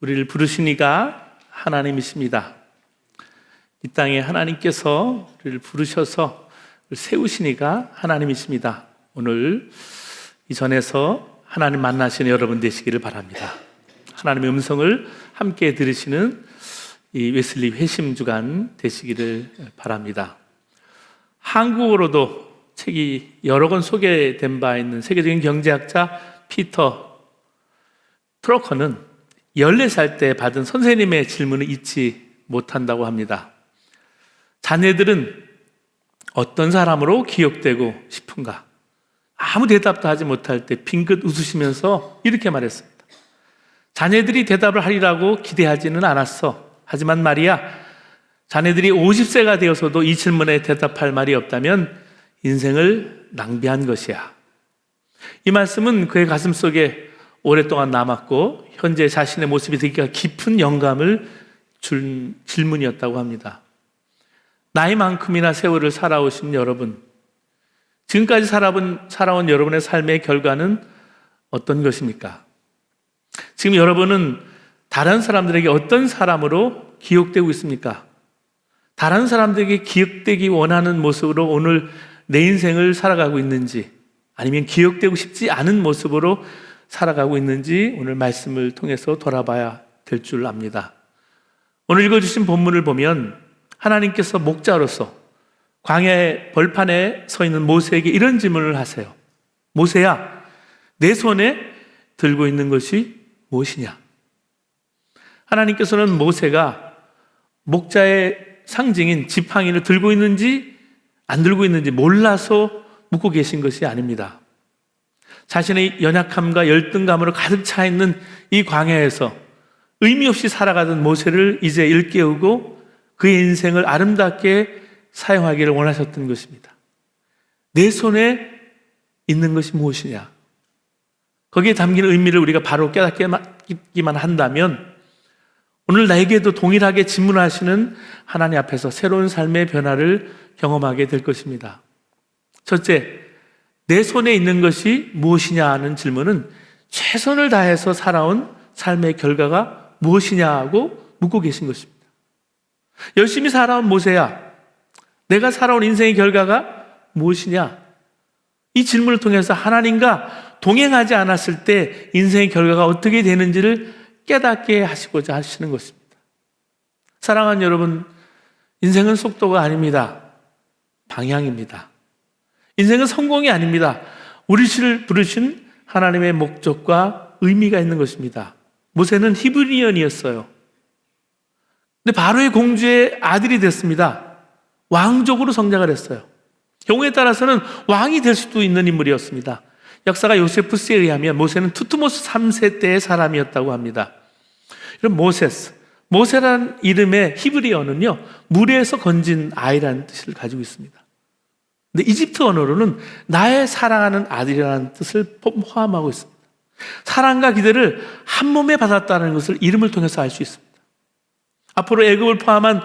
우리를 부르신 이가 하나님이십니다. 이 땅에 하나님께서 우리를 부르셔서 세우신 이가 하나님이십니다. 오늘 이 전에서 하나님 만나시는 여러분 되시기를 바랍니다. 하나님의 음성을 함께 들으시는 이 웨슬리 회심 주간 되시기를 바랍니다. 한국어로도 책이 여러 권 소개된 바 있는 세계적인 경제학자 피터 트러커는 14살 때 받은 선생님의 질문을 잊지 못한다고 합니다. 자네들은 어떤 사람으로 기억되고 싶은가? 아무 대답도 하지 못할 때 빙긋 웃으시면서 이렇게 말했습니다. 자네들이 대답을 하리라고 기대하지는 않았어. 하지만 말이야, 자네들이 50세가 되어서도 이 질문에 대답할 말이 없다면 인생을 낭비한 것이야. 이 말씀은 그의 가슴 속에 오랫동안 남았고 현재 자신의 모습이 되기가 깊은 영감을 준 질문이었다고 합니다. 나이만큼이나 세월을 살아오신 여러분, 지금까지 살아온 여러분의 삶의 결과는 어떤 것입니까? 지금 여러분은 다른 사람들에게 어떤 사람으로 기억되고 있습니까? 다른 사람들에게 기억되기 원하는 모습으로 오늘 내 인생을 살아가고 있는지, 아니면 기억되고 싶지 않은 모습으로 살아가고 있는지 오늘 말씀을 통해서 돌아봐야 될 줄 압니다. 오늘 읽어주신 본문을 보면 하나님께서 목자로서 광야의 벌판에 서 있는 모세에게 이런 질문을 하세요. 모세야, 내 손에 들고 있는 것이 무엇이냐? 하나님께서는 모세가 목자의 상징인 지팡이를 들고 있는지 안 들고 있는지 몰라서 묻고 계신 것이 아닙니다. 자신의 연약함과 열등감으로 가득 차 있는 이 광야에서 의미 없이 살아가던 모세를 이제 일깨우고 그의 인생을 아름답게 사용하기를 원하셨던 것입니다. 내 손에 있는 것이 무엇이냐? 거기에 담긴 의미를 우리가 바로 깨닫기만 한다면 오늘 나에게도 동일하게 질문하시는 하나님 앞에서 새로운 삶의 변화를 경험하게 될 것입니다. 첫째, 내 손에 있는 것이 무엇이냐 하는 질문은 최선을 다해서 살아온 삶의 결과가 무엇이냐고 묻고 계신 것입니다. 열심히 살아온 모세야, 내가 살아온 인생의 결과가 무엇이냐? 이 질문을 통해서 하나님과 동행하지 않았을 때 인생의 결과가 어떻게 되는지를 깨닫게 하시고자 하시는 것입니다. 사랑하는 여러분, 인생은 속도가 아닙니다. 방향입니다. 인생은 성공이 아닙니다. 우리를 부르신 하나님의 목적과 의미가 있는 것입니다. 모세는 히브리언이었어요. 근데 바로의 공주의 아들이 됐습니다. 왕족으로 성장을 했어요. 경우에 따라서는 왕이 될 수도 있는 인물이었습니다. 역사가 요세푸스에 의하면 모세는 투트모스 3세 때의 사람이었다고 합니다. 이런 모세라는 이름의 히브리 언어는요, 물에서 건진 아이라는 뜻을 가지고 있습니다. 근데 이집트 언어로는 나의 사랑하는 아들이라는 뜻을 포함하고 있습니다. 사랑과 기대를 한 몸에 받았다는 것을 이름을 통해서 알 수 있습니다. 앞으로 애굽을 포함한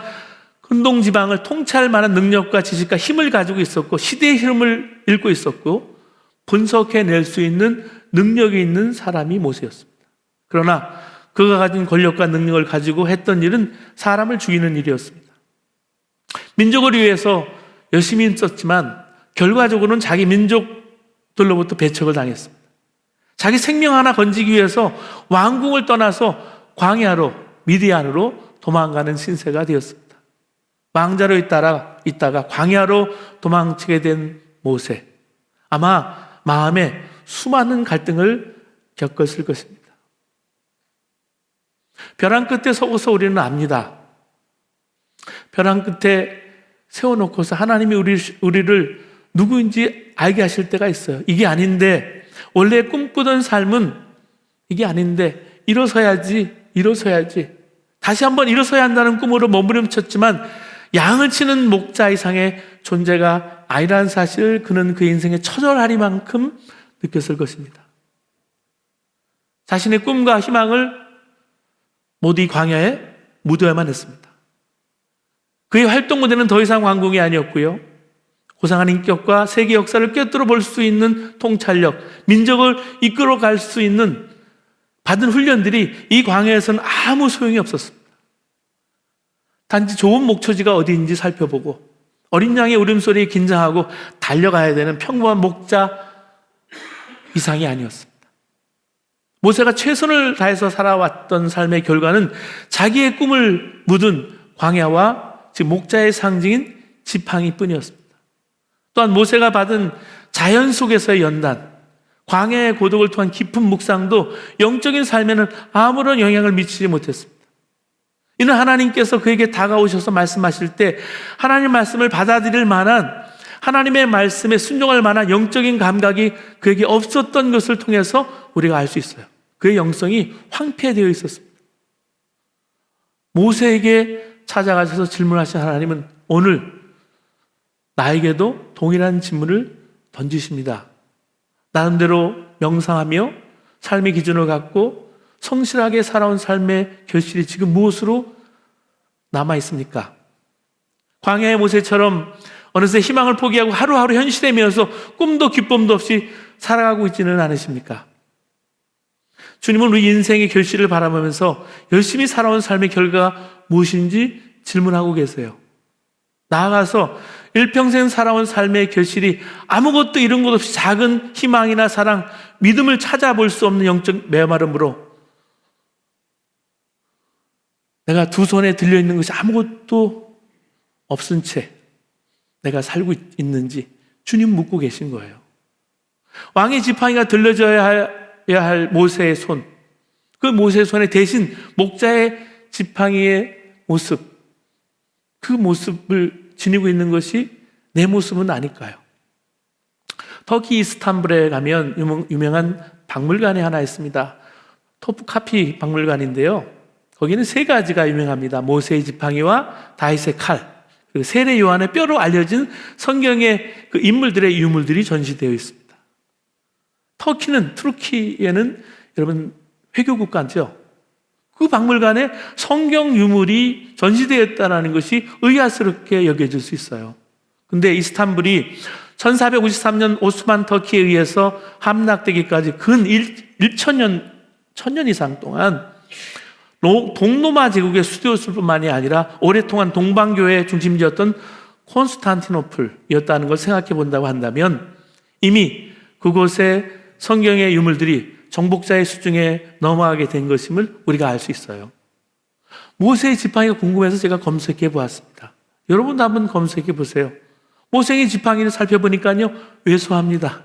근동 지방을 통치할 만한 능력과 지식과 힘을 가지고 있었고 시대의 흐름을 읽고 있었고 분석해낼 수 있는 능력이 있는 사람이 모세였습니다. 그러나 그가 가진 권력과 능력을 가지고 했던 일은 사람을 죽이는 일이었습니다. 민족을 위해서 열심히 했었지만 결과적으로는 자기 민족들로부터 배척을 당했습니다. 자기 생명 하나 건지기 위해서 왕궁을 떠나서 광야로 미디안으로 도망가는 신세가 되었습니다. 왕자로 있다가 광야로 도망치게 된 모세, 아마 마음에 수많은 갈등을 겪었을 것입니다. 벼랑 끝에 서고서 우리는 압니다. 벼랑 끝에 세워놓고서 하나님이 우리를 누구인지 알게 하실 때가 있어요. 이게 아닌데, 원래 꿈꾸던 삶은 이게 아닌데 일어서야지 다시 한번 일어서야 한다는 꿈으로 몸부림쳤지만 양을 치는 목자 이상의 존재가 아니라는 사실을 그는 그 인생의 처절하리만큼 느꼈을 것입니다. 자신의 꿈과 희망을 모두 이 광야에 묻어야만 했습니다. 그의 활동 무대는 더 이상 왕궁이 아니었고요, 고상한 인격과 세계 역사를 꿰뚫어 볼 수 있는 통찰력, 민족을 이끌어 갈 수 있는 받은 훈련들이 이 광야에서는 아무 소용이 없었습니다. 단지 좋은 목초지가 어디인지 살펴보고 어린 양의 울음소리에 긴장하고 달려가야 되는 평범한 목자 이상이 아니었습니다. 모세가 최선을 다해서 살아왔던 삶의 결과는 자기의 꿈을 묻은 광야와 즉 목자의 상징인 지팡이 뿐이었습니다. 또한 모세가 받은 자연 속에서의 연단, 광야의 고독을 통한 깊은 묵상도 영적인 삶에는 아무런 영향을 미치지 못했습니다. 이는 하나님께서 그에게 다가오셔서 말씀하실 때 하나님 말씀을 받아들일 만한, 하나님의 말씀에 순종할 만한 영적인 감각이 그에게 없었던 것을 통해서 우리가 알 수 있어요. 그의 영성이 황폐되어 있었습니다. 모세에게 찾아가셔서 질문하신 하나님은 오늘 나에게도 동일한 질문을 던지십니다. 나름대로 명상하며 삶의 기준을 갖고 성실하게 살아온 삶의 결실이 지금 무엇으로 남아 있습니까? 광야의 모세처럼 어느새 희망을 포기하고 하루하루 현실에 매여서 꿈도 기쁨도 없이 살아가고 있지는 않으십니까? 주님은 우리 인생의 결실을 바라보면서 열심히 살아온 삶의 결과가 무엇인지 질문하고 계세요. 나아가서 일평생 살아온 삶의 결실이 아무것도 이룬 것 없이 작은 희망이나 사랑, 믿음을 찾아볼 수 없는 영적 메마름으로 내가 두 손에 들려있는 것이 아무것도 없은 채 내가 살고 있는지 주님 묻고 계신 거예요. 왕의 지팡이가 들려져야 할 모세의 손, 그 모세의 손에 대신 목자의 지팡이의 모습, 그 모습을 지니고 있는 것이 내 모습은 아닐까요? 터키 이스탄불에 가면 유명한 박물관이 하나 있습니다. 토프카피 박물관인데요, 거기는 세 가지가 유명합니다. 모세의 지팡이와 다윗의 칼, 그리고 세례 요한의 뼈로 알려진 성경의 그 인물들의 유물들이 전시되어 있습니다. 터키에는 여러분 회교 국가죠. 그 박물관에 성경 유물이 전시되었다는 것이 의아스럽게 여겨질 수 있어요. 근데 이스탄불이 1453년 오스만 터키에 의해서 함락되기까지 근 1000년 이상 동안 동로마 제국의 수도였을 뿐만이 아니라 오랫동안 동방교회의 중심지였던 콘스탄티노플이었다는 걸 생각해 본다고 한다면 이미 그곳에 성경의 유물들이 정복자의 수중에 넘어가게 된 것임을 우리가 알 수 있어요. 모세의 지팡이가 궁금해서 제가 검색해 보았습니다. 여러분도 한번 검색해 보세요. 모세의 지팡이를 살펴보니까요, 왜소합니다.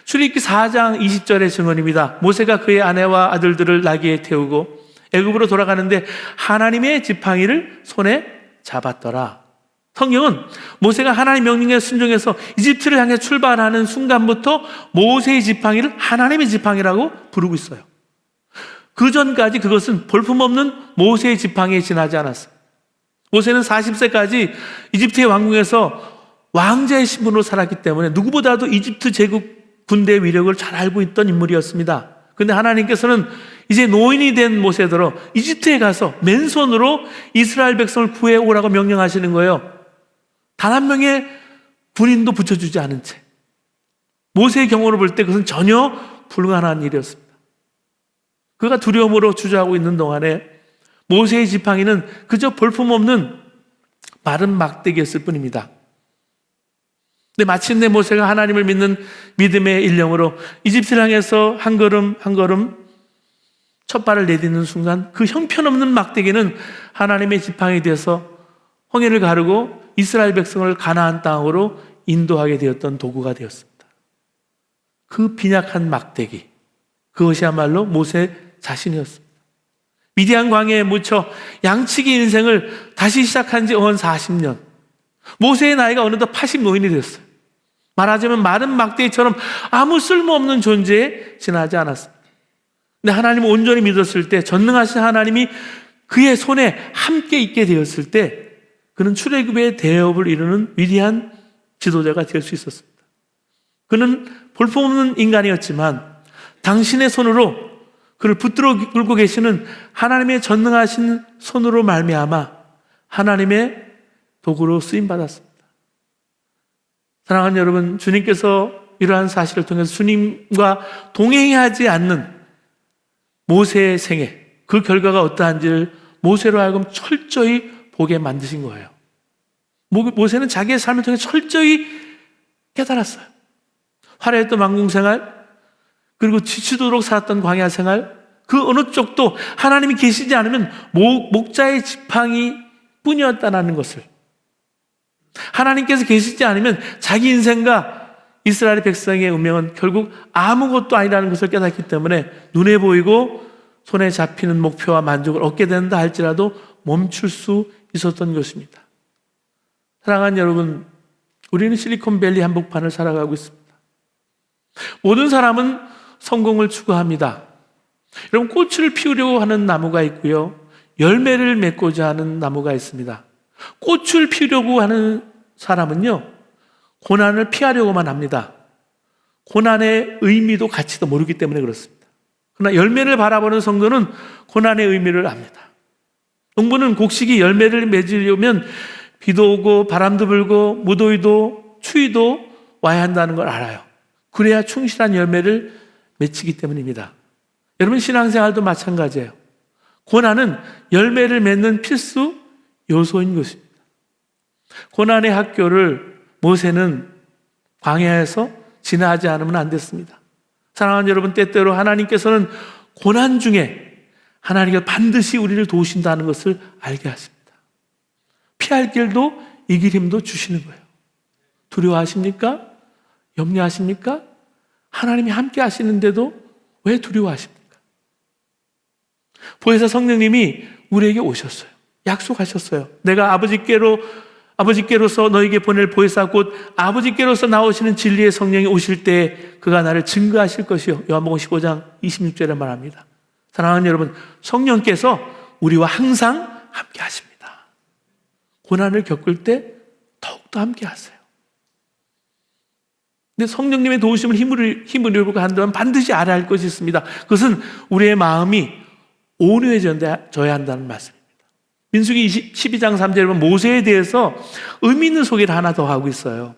출애굽기 4장 20절의 증언입니다. 모세가 그의 아내와 아들들을 나귀에 태우고 애굽으로 돌아가는데 하나님의 지팡이를 손에 잡았더라. 성경은 모세가 하나님 명령에 순종해서 이집트를 향해 출발하는 순간부터 모세의 지팡이를 하나님의 지팡이라고 부르고 있어요. 그 전까지 그것은 볼품없는 모세의 지팡이에 지나지 않았어요. 모세는 40세까지 이집트의 왕궁에서 왕자의 신분으로 살았기 때문에 누구보다도 이집트 제국 군대의 위력을 잘 알고 있던 인물이었습니다. 그런데 하나님께서는 이제 노인이 된 모세더러 이집트에 가서 맨손으로 이스라엘 백성을 구해오라고 명령하시는 거예요. 단 한 명의 군인도 붙여주지 않은 채. 모세의 경우를 볼 때 그것은 전혀 불가능한 일이었습니다. 그가 두려움으로 주저하고 있는 동안에 모세의 지팡이는 그저 볼품없는 마른 막대기였을 뿐입니다. 근데 마침내 모세가 하나님을 믿는 믿음의 일령으로 이집트를 향해서 한 걸음 한 걸음 첫 발을 내딛는 순간 그 형편없는 막대기는 하나님의 지팡이 되어서 홍해를 가르고 이스라엘 백성을 가나안 땅으로 인도하게 되었던 도구가 되었습니다. 그 빈약한 막대기, 그것이야말로 모세 자신이었습니다. 미디안 광야에 묻혀 양치기 인생을 다시 시작한 지 온 40년. 모세의 나이가 어느덧 80 노인이 됐어요. 말하자면 마른 막대기처럼 아무 쓸모없는 존재에 지나지 않았습니다. 근데 하나님을 온전히 믿었을 때, 전능하신 하나님이 그의 손에 함께 있게 되었을 때 그는 출애굽의 대업을 이루는 위대한 지도자가 될 수 있었습니다. 그는 볼품없는 인간이었지만 당신의 손으로 그를 붙들어 끌고 계시는 하나님의 전능하신 손으로 말미암아 하나님의 도구로 쓰임받았습니다. 사랑하는 여러분, 주님께서 이러한 사실을 통해서 주님과 동행하지 않는 모세의 생애, 그 결과가 어떠한지를 모세로 하여금 철저히 보게 만드신 거예요. 모세는 자기의 삶을 통해 철저히 깨달았어요. 화려했던 왕궁 생활, 그리고 지치도록 살았던 광야 생활, 그 어느 쪽도 하나님이 계시지 않으면 목자의 지팡이 뿐이었다는 것을, 하나님께서 계시지 않으면 자기 인생과 이스라엘 백성의 운명은 결국 아무것도 아니라는 것을 깨닫기 때문에 눈에 보이고 손에 잡히는 목표와 만족을 얻게 된다 할지라도 멈출 수 있었던 것입니다. 사랑하는 여러분, 우리는 실리콘밸리 한복판을 살아가고 있습니다. 모든 사람은 성공을 추구합니다. 여러분, 꽃을 피우려고 하는 나무가 있고요, 열매를 맺고자 하는 나무가 있습니다. 꽃을 피우려고 하는 사람은요, 고난을 피하려고만 합니다. 고난의 의미도 가치도 모르기 때문에 그렇습니다. 그러나 열매를 바라보는 성도는 고난의 의미를 압니다. 농부는 곡식이 열매를 맺으려면 비도 오고 바람도 불고 무더위도 추위도 와야 한다는 걸 알아요. 그래야 충실한 열매를 맺히기 때문입니다. 여러분, 신앙생활도 마찬가지예요. 고난은 열매를 맺는 필수 요소인 것입니다. 고난의 학교를 모세는 광야에서 지나지 않으면 안 됐습니다. 사랑하는 여러분, 때때로 하나님께서는 고난 중에 하나님께서 반드시 우리를 도우신다는 것을 알게 하십니다. 피할 길도 이길 힘도 주시는 거예요. 두려워하십니까? 염려하십니까? 하나님이 함께 하시는데도 왜 두려워하십니까? 보혜사 성령님이 우리에게 오셨어요. 약속하셨어요. 내가 아버지께로서 너에게 보낼 보혜사 곧 아버지께로서 나오시는 진리의 성령이 오실 때 그가 나를 증거하실 것이요. 요한복음 15장 26절에 말합니다. 사랑하는 여러분, 성령께서 우리와 항상 함께 하십니다. 고난을 겪을 때 더욱더 함께 하세요. 근데 성령님의 도우심을 힘을 입고 한다면 반드시 알아야 할 것이 있습니다. 그것은 우리의 마음이 온유해져야 한다는 말씀입니다. 민수기 12장 3절에 보면 모세에 대해서 의미 있는 소개를 하나 더 하고 있어요.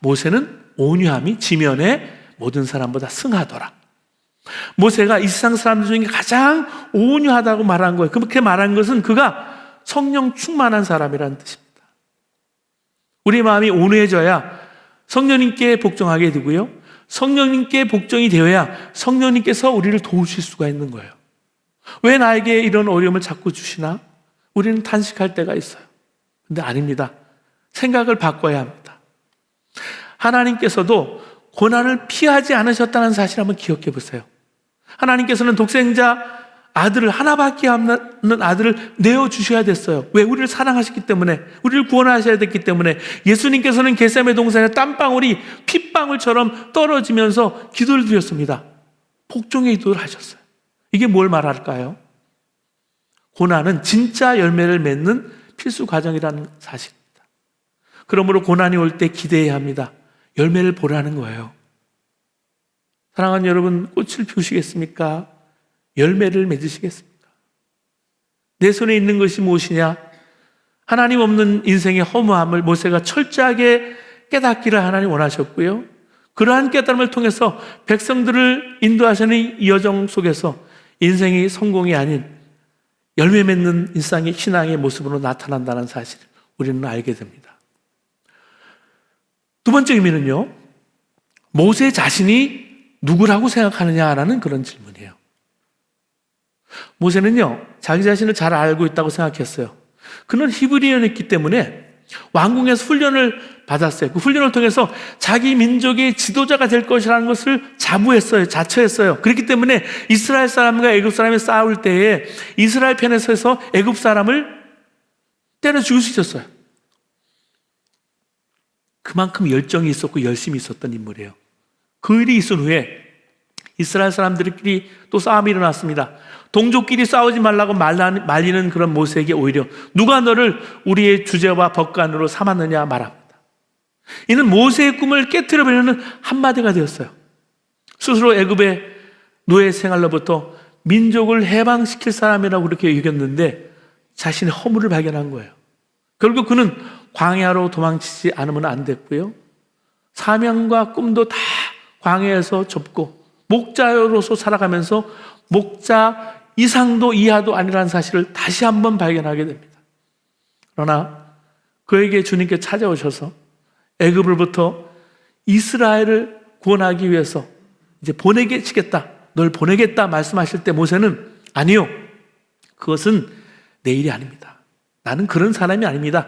모세는 온유함이 지면에 모든 사람보다 승하더라. 모세가 이 세상 사람들 중에 가장 온유하다고 말한 거예요. 그렇게 말한 것은 그가 성령 충만한 사람이라는 뜻입니다. 우리 마음이 온유해져야 성령님께 복종하게 되고요, 성령님께 복종이 되어야 성령님께서 우리를 도우실 수가 있는 거예요. 왜 나에게 이런 어려움을 자꾸 주시나? 우리는 탄식할 때가 있어요. 근데 아닙니다. 생각을 바꿔야 합니다. 하나님께서도 고난을 피하지 않으셨다는 사실을 한번 기억해 보세요. 하나님께서는 독생자 아들을, 하나밖에 없는 아들을 내어주셔야 됐어요. 왜? 우리를 사랑하셨기 때문에, 우리를 구원하셔야 됐기 때문에. 예수님께서는 겟세마네 동산에 땀방울이 핏방울처럼 떨어지면서 기도를 드렸습니다. 복종의 기도를 하셨어요. 이게 뭘 말할까요? 고난은 진짜 열매를 맺는 필수 과정이라는 사실입니다. 그러므로 고난이 올 때 기대해야 합니다. 열매를 보라는 거예요. 사랑하는 여러분, 꽃을 피우시겠습니까? 열매를 맺으시겠습니까? 내 손에 있는 것이 무엇이냐? 하나님 없는 인생의 허무함을 모세가 철저하게 깨닫기를 하나님 원하셨고요, 그러한 깨달음을 통해서 백성들을 인도하시는 이 여정 속에서 인생이 성공이 아닌 열매 맺는 일상의 신앙의 모습으로 나타난다는 사실을 우리는 알게 됩니다. 두 번째 의미는요, 모세 자신이 누구라고 생각하느냐라는 그런 질문이에요. 모세는요, 자기 자신을 잘 알고 있다고 생각했어요. 그는 히브리인이었기 때문에 왕궁에서 훈련을 받았어요. 그 훈련을 통해서 자기 민족의 지도자가 될 것이라는 것을 자처했어요. 그렇기 때문에 이스라엘 사람과 애굽 사람이 싸울 때에 이스라엘 편에 서서 애굽 사람을 때려 죽일 수 있었어요. 그만큼 열정이 있었고 열심히 있었던 인물이에요. 그 일이 있은 후에 이스라엘 사람들끼리 또 싸움이 일어났습니다. 동족끼리 싸우지 말라고 말리는 그런 모세에게 오히려 누가 너를 우리의 주제와 법관으로 삼았느냐 말합니다. 이는 모세의 꿈을 깨트려버리는 한마디가 되었어요. 스스로 애굽의 노예 생활로부터 민족을 해방시킬 사람이라고 그렇게 여겼는데 자신의 허물을 발견한 거예요. 결국 그는 광야로 도망치지 않으면 안 됐고요, 사명과 꿈도 다 광야에서 접고 목자로서 살아가면서 목자 이상도 이하도 아니라는 사실을 다시 한번 발견하게 됩니다. 그러나 그에게 주님께 찾아오셔서 애굽으로부터 이스라엘을 구원하기 위해서 이제 보내겠다, 널 보내겠다 말씀하실 때 모세는 아니요, 그것은 내 일이 아닙니다. 나는 그런 사람이 아닙니다.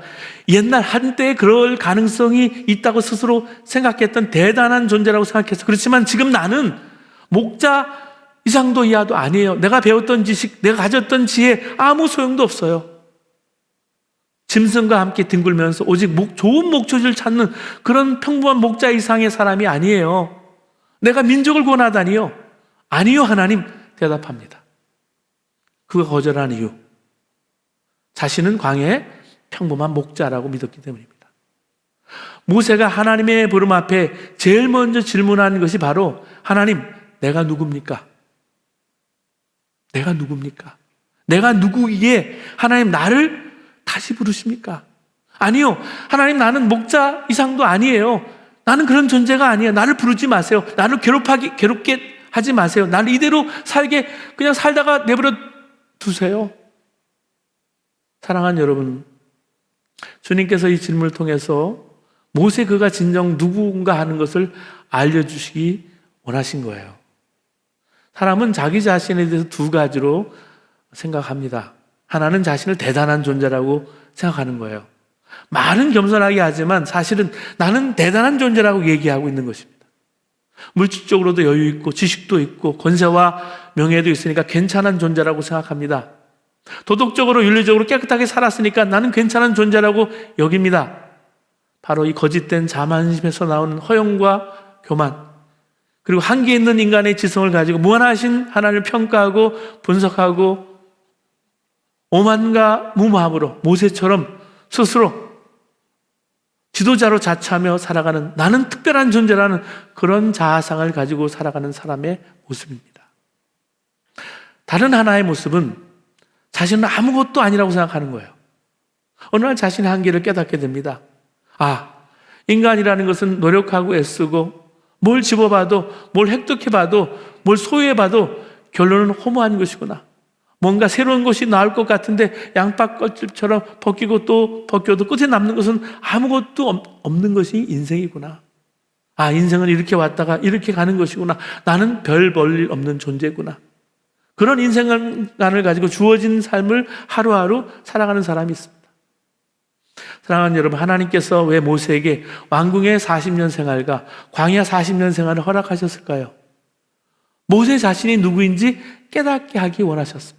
옛날 한때 그럴 가능성이 있다고 스스로 생각했던 대단한 존재라고 생각했어. 그렇지만 지금 나는 목자 이상도 이하도 아니에요. 내가 배웠던 지식, 내가 가졌던 지혜 아무 소용도 없어요. 짐승과 함께 뒹굴면서 오직 좋은 목초지를 찾는 그런 평범한 목자 이상의 사람이 아니에요. 내가 민족을 구원하다니요? 아니요, 하나님 대답합니다. 그가 거절한 이유, 자신은 광야의 평범한 목자라고 믿었기 때문입니다. 모세가 하나님의 부름 앞에 제일 먼저 질문한 것이 바로 하나님, 내가 누굽니까? 내가 누굽니까? 내가 누구기에 하나님 나를 다시 부르십니까? 아니요, 하나님 나는 목자 이상도 아니에요. 나는 그런 존재가 아니에요. 나를 부르지 마세요. 나를 괴롭게 하지 마세요. 나를 이대로 그냥 살다가 내버려 두세요. 사랑하는 여러분, 주님께서 이 질문을 통해서 모세 그가 진정 누군가 하는 것을 알려주시기 원하신 거예요. 사람은 자기 자신에 대해서 두 가지로 생각합니다. 하나는 자신을 대단한 존재라고 생각하는 거예요. 말은 겸손하게 하지만 사실은 나는 대단한 존재라고 얘기하고 있는 것입니다. 물질적으로도 여유 있고 지식도 있고 권세와 명예도 있으니까 괜찮은 존재라고 생각합니다. 도덕적으로 윤리적으로 깨끗하게 살았으니까 나는 괜찮은 존재라고 여깁니다. 바로 이 거짓된 자만심에서 나오는 허영과 교만, 그리고 한계 있는 인간의 지성을 가지고 무한하신 하나님을 평가하고 분석하고 오만과 무모함으로 모세처럼 스스로 지도자로 자처하며 살아가는, 나는 특별한 존재라는 그런 자아상을 가지고 살아가는 사람의 모습입니다. 다른 하나의 모습은 자신은 아무것도 아니라고 생각하는 거예요. 어느 날 자신의 한계를 깨닫게 됩니다. 인간이라는 것은 노력하고 애쓰고 뭘 집어봐도, 뭘 획득해봐도, 뭘 소유해봐도 결론은 허무한 것이구나. 뭔가 새로운 것이 나올 것 같은데 양파 껍질처럼 벗기고 또 벗겨도 끝에 남는 것은 아무것도 없는 것이 인생이구나. 인생은 이렇게 왔다가 이렇게 가는 것이구나. 나는 별 볼 일 없는 존재구나. 그런 인생관을 가지고 주어진 삶을 하루하루 살아가는 사람이 있습니다. 사랑하는 여러분, 하나님께서 왜 모세에게 왕궁의 40년 생활과 광야 40년 생활을 허락하셨을까요? 모세 자신이 누구인지 깨닫게 하기 원하셨습니다.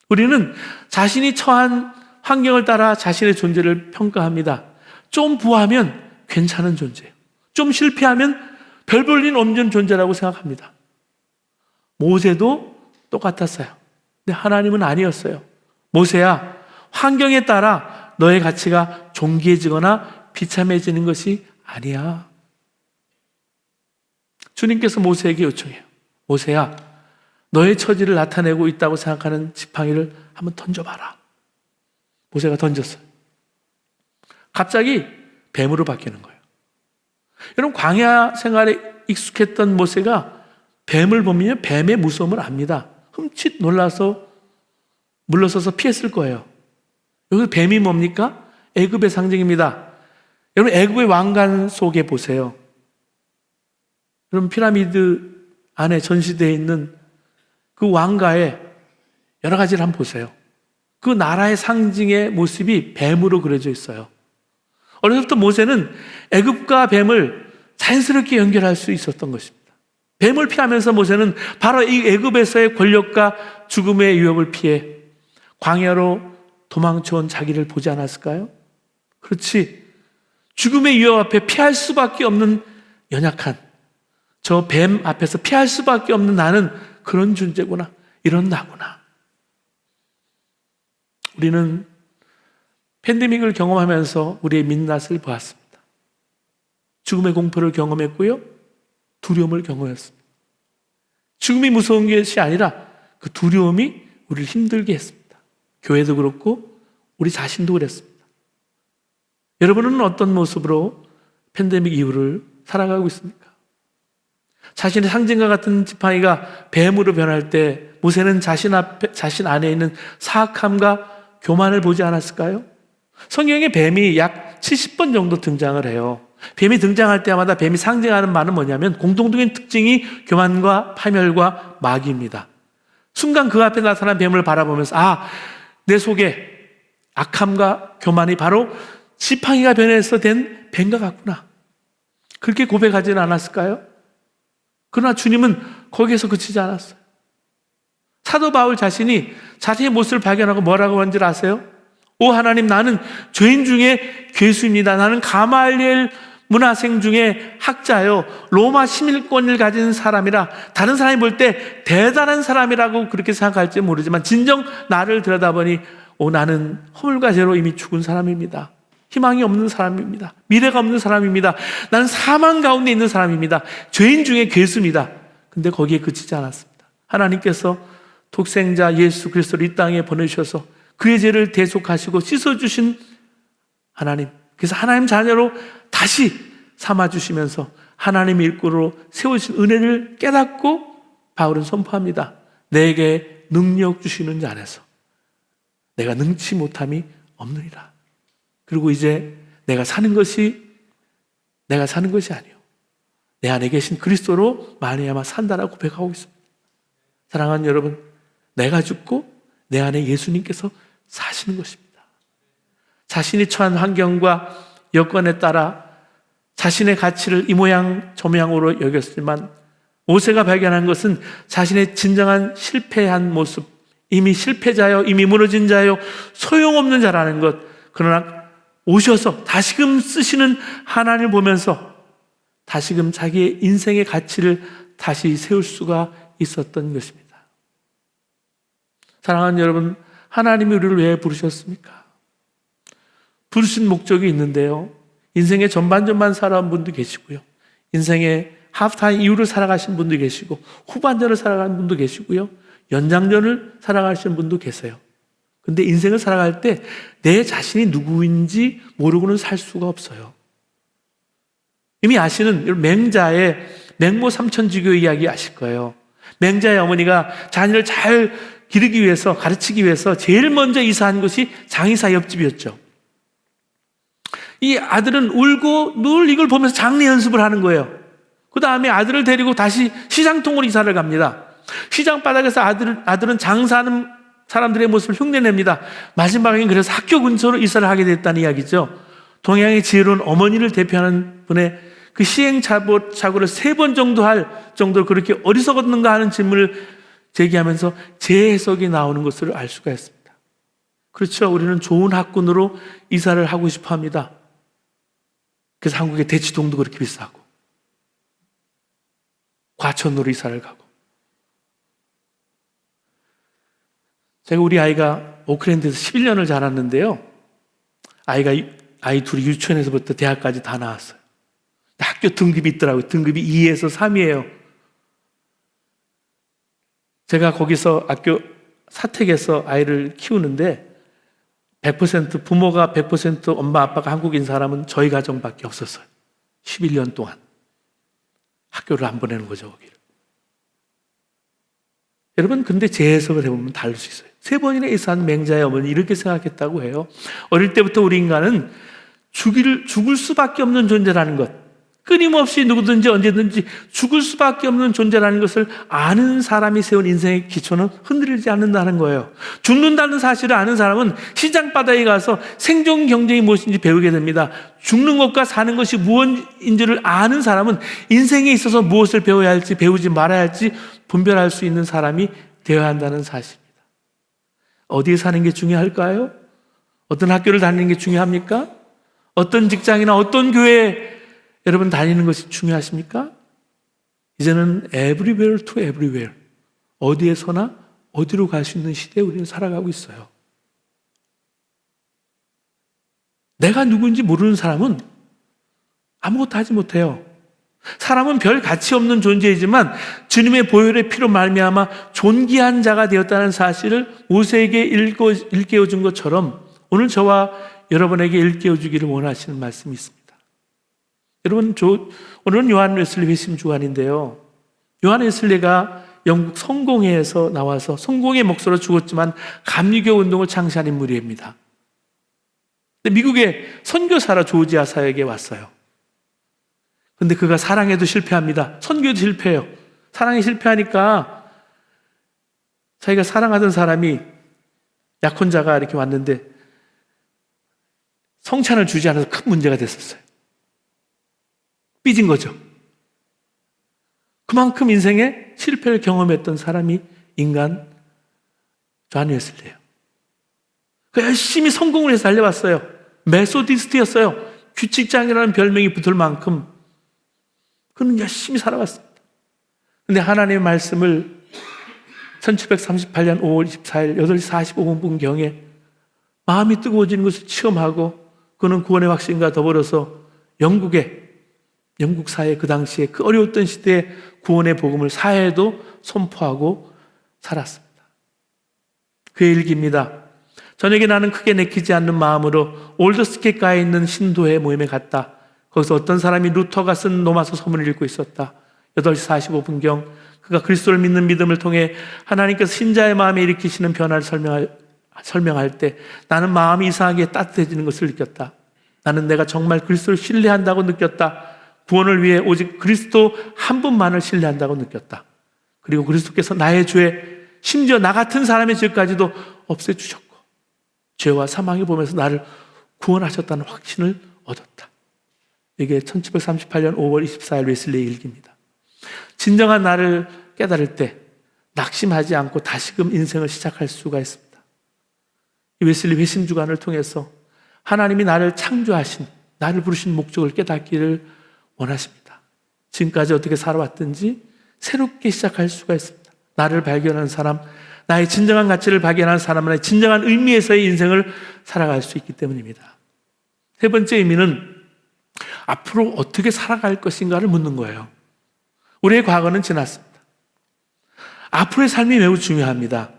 우리는 자신이 처한 환경을 따라 자신의 존재를 평가합니다. 좀 부하면 괜찮은 존재예요. 좀 실패하면 별 볼 일 없는 존재라고 생각합니다. 모세도 똑같았어요. 근데 하나님은 아니었어요. 모세야, 환경에 따라 너의 가치가 존귀해지거나 비참해지는 것이 아니야. 주님께서 모세에게 요청해요. 모세야, 너의 처지를 나타내고 있다고 생각하는 지팡이를 한번 던져봐라. 모세가 던졌어요. 갑자기 뱀으로 바뀌는 거예요. 여러분, 광야 생활에 익숙했던 모세가 뱀을 보면 뱀의 무서움을 압니다. 흠칫 놀라서 물러서서 피했을 거예요. 여기 뱀이 뭡니까? 애굽의 상징입니다. 여러분, 애굽의 왕관 속에 보세요. 여러분, 피라미드 안에 전시되어 있는 그 왕가에 여러 가지를 한번 보세요. 그 나라의 상징의 모습이 뱀으로 그려져 있어요. 어렸을 때부터 모세는 애굽과 뱀을 자연스럽게 연결할 수 있었던 것입니다. 뱀을 피하면서 모세는 바로 이 애굽에서의 권력과 죽음의 위협을 피해 광야로 도망쳐온 자기를 보지 않았을까요? 그렇지. 죽음의 위협 앞에 피할 수밖에 없는 연약한, 저 뱀 앞에서 피할 수밖에 없는 나는 그런 존재구나. 이런 나구나. 우리는 팬데믹을 경험하면서 우리의 민낯을 보았습니다. 죽음의 공포를 경험했고요. 두려움을 경험했습니다. 죽음이 무서운 것이 아니라 그 두려움이 우리를 힘들게 했습니다. 교회도 그렇고 우리 자신도 그랬습니다. 여러분은 어떤 모습으로 팬데믹 이후를 살아가고 있습니까? 자신의 상징과 같은 지팡이가 뱀으로 변할 때 모세는 자신 안에 있는 사악함과 교만을 보지 않았을까요? 성경에 뱀이 약 70번 정도 등장을 해요. 뱀이 등장할 때마다 뱀이 상징하는 말은 뭐냐면 공통적인 특징이 교만과 파멸과 마귀입니다. 순간 그 앞에 나타난 뱀을 바라보면서 내 속에 악함과 교만이 바로 지팡이가 변해서 된 뱀과 같구나. 그렇게 고백하지는 않았을까요? 그러나 주님은 거기에서 그치지 않았어요. 사도 바울 자신이 자신의 모습을 발견하고 뭐라고 하는지 아세요? 오 하나님, 나는 죄인 중에 괴수입니다. 나는 가말리엘 문화생 중에 학자요, 로마 시민권을 가진 사람이라 다른 사람이 볼 때 대단한 사람이라고 그렇게 생각할지 모르지만 진정 나를 들여다보니 나는 허물과 죄로 이미 죽은 사람입니다. 희망이 없는 사람입니다. 미래가 없는 사람입니다. 나는 사망 가운데 있는 사람입니다. 죄인 중에 괴수입니다. 근데 거기에 그치지 않았습니다. 하나님께서 독생자 예수 그리스도를 이 땅에 보내주셔서 그의 죄를 대속하시고 씻어주신 하나님, 그래서 하나님 자녀로 다시 삼아주시면서 하나님의 일꾼으로 세우신 은혜를 깨닫고 바울은 선포합니다. 내게 능력 주시는 자 안에서 내가 능치 못함이 없느니라. 그리고 이제 내가 사는 것이 아니요, 내 안에 계신 그리스도로 말미암아 산다라고 고백하고 있습니다. 사랑하는 여러분, 내가 죽고 내 안에 예수님께서 사시는 것입니다. 자신이 처한 환경과 여건에 따라 자신의 가치를 이 모양 저 모양으로 여겼지만 모세가 발견한 것은 자신의 진정한 실패한 모습, 이미 실패자요, 이미 무너진 자요, 소용없는 자라는 것. 그러나 오셔서 다시금 쓰시는 하나님을 보면서 다시금 자기의 인생의 가치를 다시 세울 수가 있었던 것입니다. 사랑하는 여러분, 하나님이 우리를 왜 부르셨습니까? 부르신 목적이 있는데요, 인생의 전반 살아온 분도 계시고요, 인생의 하프타임 이후를 살아가신 분도 계시고, 후반전을 살아가는 분도 계시고요, 연장전을 살아가시는 분도 계세요. 근데 인생을 살아갈 때 내 자신이 누구인지 모르고는 살 수가 없어요. 이미 아시는 맹자의 맹모 삼천지교 이야기 아실 거예요. 맹자의 어머니가 자녀를 잘 기르기 위해서, 가르치기 위해서 제일 먼저 이사한 곳이 장의사 옆집이었죠. 이 아들은 울고 늘 이걸 보면서 장례 연습을 하는 거예요. 그 다음에 아들을 데리고 다시 시장통으로 이사를 갑니다. 시장 바닥에서 아들은 장사하는 사람들의 모습을 흉내냅니다. 마지막엔 그래서 학교 근처로 이사를 하게 됐다는 이야기죠. 동양의 지혜로운 어머니를 대표하는 분의 그 시행착오를 3번 정도 할 정도로 그렇게 어리석었는가 하는 질문을 제기하면서 재해석이 나오는 것을 알 수가 있습니다. 그렇죠. 우리는 좋은 학군으로 이사를 하고 싶어 합니다. 그래서 한국의 대치동도 그렇게 비싸고, 과천으로 이사를 가고. 제가 우리 아이가 오클랜드에서 11년을 자랐는데요, 아이 둘이 유치원에서부터 대학까지 다 나왔어요. 학교 등급이 있더라고요. 등급이 2에서 3이에요. 제가 거기서 학교 사택에서 아이를 키우는데 100% 부모가 100% 엄마 아빠가 한국인 사람은 저희 가정밖에 없었어요. 11년 동안 학교를 안 보내는 거죠, 거기를. 여러분, 근데 제 해석을 해보면 다를 수 있어요. 3번이나 이사한 맹자의 어머니 이렇게 생각했다고 해요. 어릴 때부터 우리 인간은 죽을 수밖에 없는 존재라는 것, 끊임없이 누구든지 언제든지 죽을 수밖에 없는 존재라는 것을 아는 사람이 세운 인생의 기초는 흔들리지 않는다는 거예요. 죽는다는 사실을 아는 사람은 시장 바닥에 가서 생존 경쟁이 무엇인지 배우게 됩니다. 죽는 것과 사는 것이 무엇인지를 아는 사람은 인생에 있어서 무엇을 배워야 할지, 배우지 말아야 할지 분별할 수 있는 사람이 되어야 한다는 사실입니다. 어디에 사는 게 중요할까요? 어떤 학교를 다니는 게 중요합니까? 어떤 직장이나 어떤 교회에 여러분 다니는 것이 중요하십니까? 이제는 everywhere to everywhere, 어디에서나 어디로 갈 수 있는 시대에 우리는 살아가고 있어요. 내가 누구인지 모르는 사람은 아무것도 하지 못해요. 사람은 별 가치 없는 존재이지만 주님의 보혈의 피로 말미암아 존귀한 자가 되었다는 사실을 모세에게 일깨워준 것처럼 오늘 저와 여러분에게 일깨워주기를 원하시는 말씀이 있습니다. 여러분, 오늘은 요한 웨슬리 회심 주간인데요, 요한 웨슬리가 영국 성공회에서 나와서 성공의 목소로 죽었지만 감리교 운동을 창시한 인물입니다. 미국의 선교사라 조지아 사역에 왔어요. 근데 그가 사랑에도 실패합니다. 선교도 실패해요. 사랑에 실패하니까 자기가 사랑하던 사람이 약혼자가 이렇게 왔는데 성찬을 주지 않아서 큰 문제가 됐었어요. 삐진 거죠. 그만큼 인생에 실패를 경험했던 사람이 인간 존 웨슬리예요. 열심히 성공을 해서 달려왔어요. 메소디스트였어요. 규칙장이라는 별명이 붙을 만큼 그는 열심히 살아왔습니다. 그런데 하나님의 말씀을 1738년 5월 24일 8시 45분경에 마음이 뜨거워지는 것을 체험하고 그는 구원의 확신과 더불어서 영국 사회 그 당시에 그 어려웠던 시대에 구원의 복음을 사회에도 선포하고 살았습니다. 그의 일기입니다. 저녁에 나는 크게 내키지 않는 마음으로 올더스켓가에 있는 신도회 모임에 갔다. 거기서 어떤 사람이 루터가 쓴 로마서 서문을 읽고 있었다. 8시 45분경 그가 그리스도를 믿는 믿음을 통해 하나님께서 신자의 마음에 일으키시는 변화를 설명할 때 나는 마음이 이상하게 따뜻해지는 것을 느꼈다. 나는 내가 정말 그리스도를 신뢰한다고 느꼈다. 구원을 위해 오직 그리스도 한 분만을 신뢰한다고 느꼈다. 그리고 그리스도께서 나의 죄, 심지어 나 같은 사람의 죄까지도 없애주셨고 죄와 사망의 보면서 나를 구원하셨다는 확신을 얻었다. 이게 1738년 5월 24일 웨슬리의 일기입니다. 진정한 나를 깨달을 때 낙심하지 않고 다시금 인생을 시작할 수가 있습니다. 이 웨슬리 회심 주간을 통해서 하나님이 나를 창조하신, 나를 부르신 목적을 깨닫기를 원하십니다. 지금까지 어떻게 살아왔든지 새롭게 시작할 수가 있습니다. 나를 발견하는 사람, 나의 진정한 가치를 발견하는 사람은 나의 진정한 의미에서의 인생을 살아갈 수 있기 때문입니다. 세 번째 의미는 앞으로 어떻게 살아갈 것인가를 묻는 거예요. 우리의 과거는 지났습니다. 앞으로의 삶이 매우 중요합니다.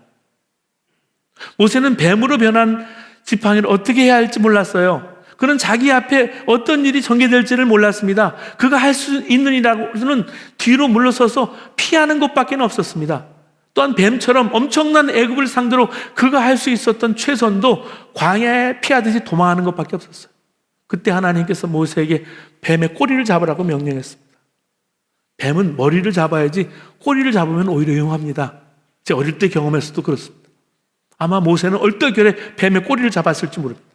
모세는 뱀으로 변한 지팡이를 어떻게 해야 할지 몰랐어요. 그는 자기 앞에 어떤 일이 전개될지를 몰랐습니다. 그가 할 수 있는 일이라고는 뒤로 물러서서 피하는 것밖에 없었습니다. 또한 뱀처럼 엄청난 애굽을 상대로 그가 할 수 있었던 최선도 광야에 피하듯이 도망하는 것밖에 없었어요. 그때 하나님께서 모세에게 뱀의 꼬리를 잡으라고 명령했습니다. 뱀은 머리를 잡아야지 꼬리를 잡으면 오히려 용합니다. 제가 어릴 때 경험했어도 그렇습니다. 아마 모세는 얼떨결에 뱀의 꼬리를 잡았을지 모릅니다.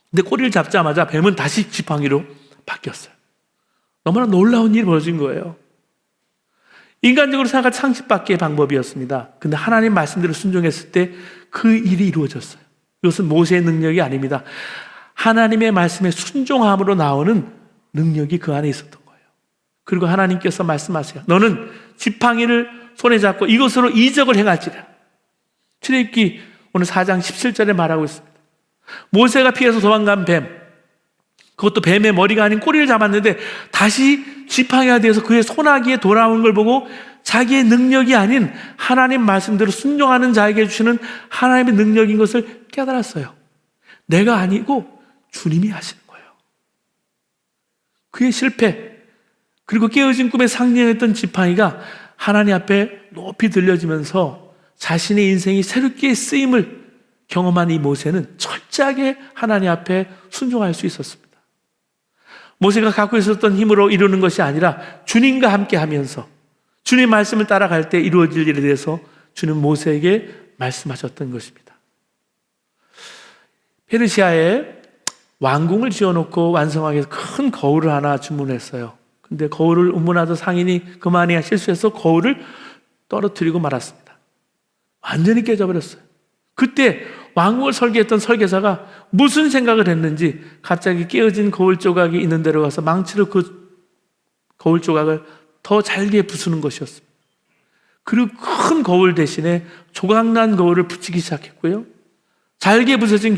근데 꼬리를 잡자마자 뱀은 다시 지팡이로 바뀌었어요. 너무나 놀라운 일이 벌어진 거예요. 인간적으로 생각할 상식밖의 방법이었습니다. 근데 하나님 말씀대로 순종했을 때 그 일이 이루어졌어요. 이것은 모세의 능력이 아닙니다. 하나님의 말씀에 순종함으로 나오는 능력이 그 안에 있었던 거예요. 그리고 하나님께서 말씀하세요. 너는 지팡이를 손에 잡고 이것으로 이적을 행할지라. 출애굽기 오늘 4장 17절에 말하고 있습니다. 모세가 피해서 도망간 뱀, 그것도 뱀의 머리가 아닌 꼬리를 잡았는데 다시 지팡이가 되어서 그의 손아귀에 돌아온 걸 보고 자기의 능력이 아닌 하나님 말씀대로 순종하는 자에게 주시는 하나님의 능력인 것을 깨달았어요. 내가 아니고 주님이 하시는 거예요. 그의 실패, 그리고 깨어진 꿈에 상징했던 지팡이가 하나님 앞에 높이 들려지면서 자신의 인생이 새롭게 쓰임을 경험한 이 모세는 철저하게 하나님 앞에 순종할 수 있었습니다. 모세가 갖고 있었던 힘으로 이루는 것이 아니라 주님과 함께 하면서 주님 말씀을 따라갈 때 이루어질 일에 대해서 주는 모세에게 말씀하셨던 것입니다. 페르시아에 왕궁을 지어놓고 완성하기 위해서 큰 거울을 하나 주문했어요. 근데 거울을 운문하던 상인이 그만이 실수해서 거울을 떨어뜨리고 말았습니다. 완전히 깨져버렸어요. 그때 왕궁을 설계했던 설계사가 무슨 생각을 했는지 갑자기 깨어진 거울 조각이 있는 데로 가서 망치로 그 거울 조각을 더 잘게 부수는 것이었습니다. 그리고 큰 거울 대신에 조각난 거울을 붙이기 시작했고요. 잘게 부서진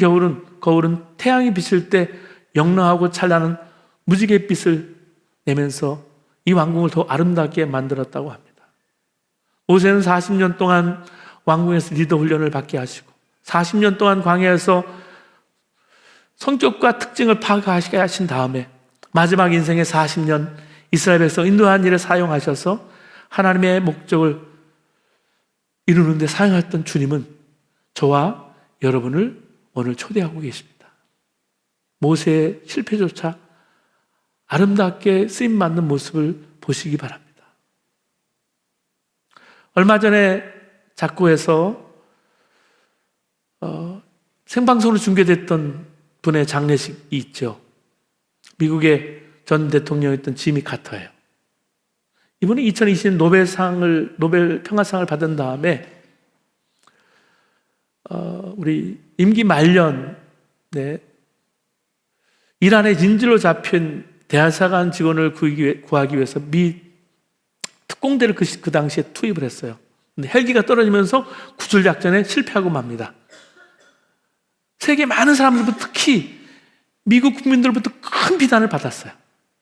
거울은 태양이 비칠 때 영롱하고 찬란한 무지갯빛을 내면서 이 왕궁을 더 아름답게 만들었다고 합니다. 모세는 40년 동안 왕궁에서 리더 훈련을 받게 하시고 40년 동안 광야에서 성격과 특징을 파악하시게 하신 다음에 마지막 인생의 40년 이스라엘 백성 인도한 일에 사용하셔서 하나님의 목적을 이루는 데 사용했던 주님은 저와 여러분을 오늘 초대하고 계십니다. 모세의 실패조차 아름답게 쓰임받는 모습을 보시기 바랍니다. 얼마 전에 작고에서 생방송으로 중계됐던 분의 장례식이 있죠. 미국의 전 대통령이었던 지미 카터예요. 이분이 2020 노벨 평화상을 받은 다음에 우리 임기 말년에 이란의 인질로 잡힌 대사관 직원을 구하기 위해서 미 특공대를 그 당시에 투입을 했어요. 근데 헬기가 떨어지면서 구출 작전에 실패하고 맙니다. 세계 많은 사람들부터 특히 미국 국민들로부터 큰 비난을 받았어요.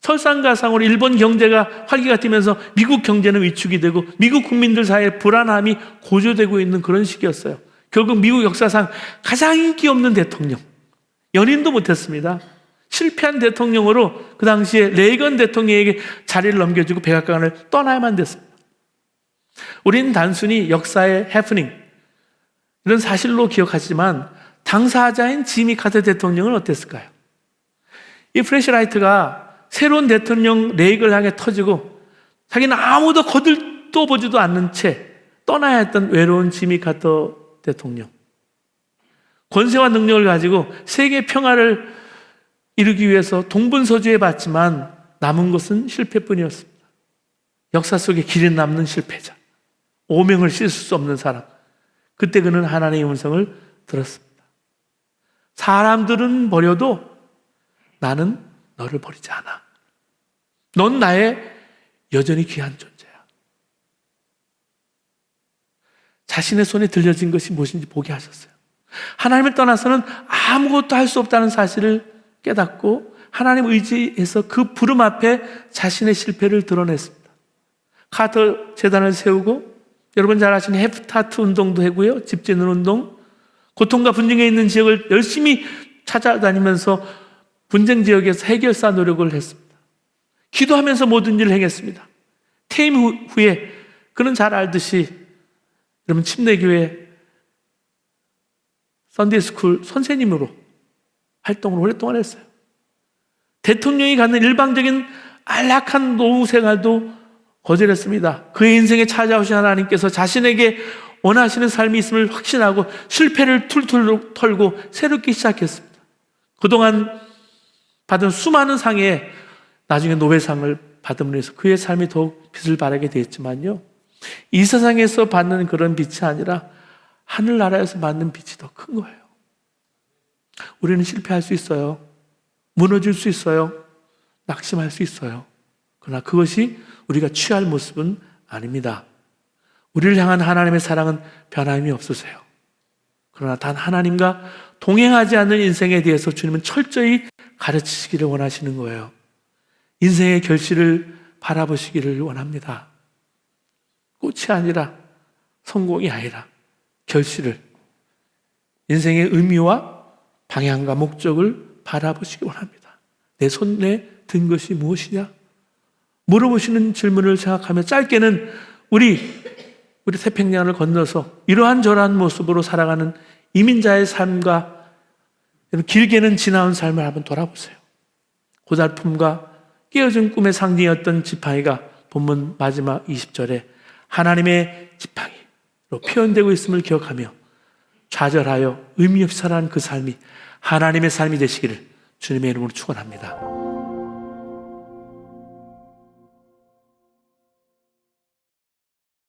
설상가상으로 일본 경제가 활기가 뛰면서 미국 경제는 위축이 되고 미국 국민들 사이에 불안함이 고조되고 있는 그런 시기였어요. 결국 미국 역사상 가장 인기 없는 대통령, 연임도 못했습니다. 실패한 대통령으로 그 당시에 레이건 대통령에게 자리를 넘겨주고 백악관을 떠나야만 됐습니다. 우리는 단순히 역사의 해프닝, 이런 사실로 기억하지만 당사자인 지미 카터 대통령은 어땠을까요? 이 플래시라이트가 새로운 대통령 레이건을 향해 터지고 자기는 아무도 거들떠 보지도 않는 채 떠나야 했던 외로운 지미 카터 대통령. 권세와 능력을 가지고 세계 평화를 이루기 위해서 동분서주해 봤지만 남은 것은 실패뿐이었습니다. 역사 속에 길이 남는 실패자, 오명을 씻을 수 없는 사람. 그때 그는 하나님의 음성을 들었습니다. 사람들은 버려도 나는 너를 버리지 않아. 넌 나의 여전히 귀한 존재야. 자신의 손에 들려진 것이 무엇인지 보게 하셨어요. 하나님을 떠나서는 아무것도 할 수 없다는 사실을 깨닫고 하나님 의지해서 그 부름 앞에 자신의 실패를 드러냈습니다. 카터 재단을 세우고 여러분 잘 아시는 헤프타트 운동도 하고요. 집 짓는 운동, 고통과 분쟁에 있는 지역을 열심히 찾아다니면서 분쟁 지역에서 해결사 노력을 했습니다. 기도하면서 모든 일을 행했습니다. 퇴임 후에 그는 잘 알듯이 여러분 침례교회 선데이스쿨 선생님으로 활동을 오랫동안 했어요. 대통령이 갖는 일방적인 안락한 노후 생활도 거절했습니다. 그의 인생에 찾아오신 하나님께서 자신에게 원하시는 삶이 있음을 확신하고 실패를 툴툴 털고 새롭게 시작했습니다. 그동안 받은 수많은 상에 나중에 노벨상을 받음으로 해서 그의 삶이 더욱 빛을 발하게 되었지만요, 이 세상에서 받는 그런 빛이 아니라 하늘나라에서 받는 빛이 더 큰 거예요. 우리는 실패할 수 있어요. 무너질 수 있어요. 낙심할 수 있어요. 그러나 그것이 우리가 취할 모습은 아닙니다. 우리를 향한 하나님의 사랑은 변함이 없으세요. 그러나 단 하나님과 동행하지 않는 인생에 대해서 주님은 철저히 가르치시기를 원하시는 거예요. 인생의 결실을 바라보시기를 원합니다. 꽃이 아니라, 성공이 아니라 결실을, 인생의 의미와 방향과 목적을 바라보시기 원합니다. 내 손에 든 것이 무엇이냐? 물어보시는 질문을 생각하며 짧게는 우리 태평양을 건너서 이러한저러한 모습으로 살아가는 이민자의 삶과 길게는 지나온 삶을 한번 돌아보세요. 고달픔과 깨어진 꿈의 상징이었던 지팡이가 본문 마지막 20절에 하나님의 지팡이로 표현되고 있음을 기억하며 좌절하여 의미 없이 살아가는 그 삶이 하나님의 삶이 되시기를 주님의 이름으로 축원합니다.